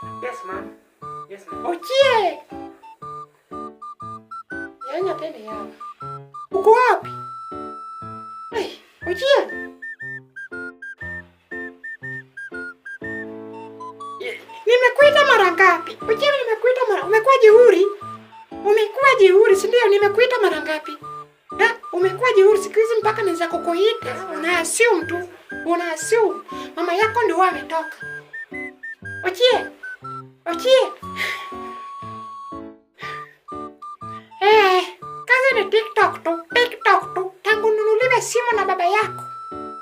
Yes, ma'am. Yes, ma'am. Ochie. Yanya tena yao. Uko wapi? Hey, Ochie. Nimekuita mara ngapi? Ochie, nimekuita mara. Umekuwa jeuri. Umekuwa jeuri, si ndio? Nimekuita mara ngapi? Umekuwa jeuri siku hizi mpaka naweza kukuita. Una assume tu. Una assume. Mama yako ndio ametoka. Ochie. Ochie. Kazi ni TikTok tu. TikTok tu. Tangu nunuliwe simu na baba yako.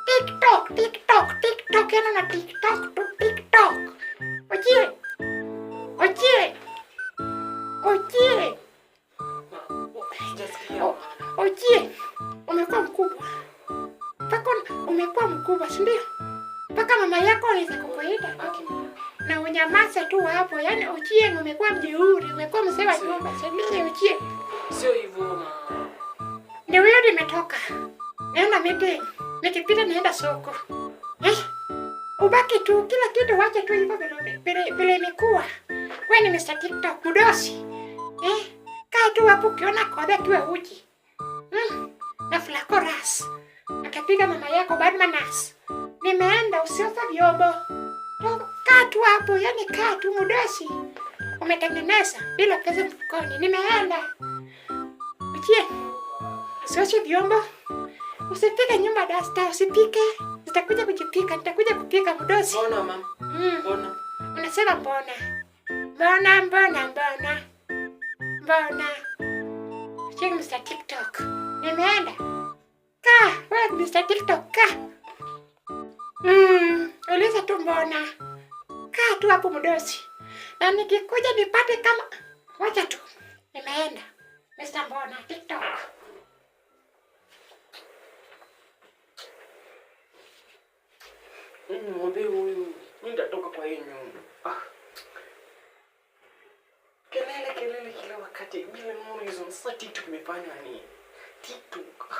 TikTok, TikTok, TikTok, yana na TikTok tu. TikTok. Ochie. Ochie. Ochie. Ochie. Umekuwa mkubwa. Mpaka umekuwa mkubwa, si ndio? Mpaka mama yako anaweza kukuita. Na unyamaze tu hapo. Yaani Ochie umekuwa mjeuri, umekuwa mzee wa nyumba. Sasa Ochie. Sio hivyo. Ndio hiyo nimetoka. Naenda meeting. Nikipita naenda soko. Ubaki tu kila kitu wache tu hivyo vile imekuwa. Wewe ni Mr. TikTok mdosi. Kaa tu hapo ukiona kobe kiwe uji. Na flako ras. Akapiga mama yako bad manners. Nimeenda usiofa vyombo. Kaa tu hapo, yani kaa tu mdosi. Umetengeneza bila pesa mfukoni. Nimeenda. Uchie. Usioshe vyombo. Usipike nyumba dasta, usipike. Nitakuja kujipika, nitakuja kupika mdosi. Mbona mama? Mbona? Unasema mbona? Mbona? Cheki Mr. TikTok. Nimeenda. Kaa, wewe Mr. TikTok kaa. Uliza tu mbona. Kaa tu hapo mdosi. Na nikikuja nipate kama wacha tu. Nimeenda. Mr. Mbona TikTok. Mwambie huyu, mimi nitatoka kwa hii nyumba. Kelele kila wakati bila reason. Sasa TikTok imefanywa nini? TikTok.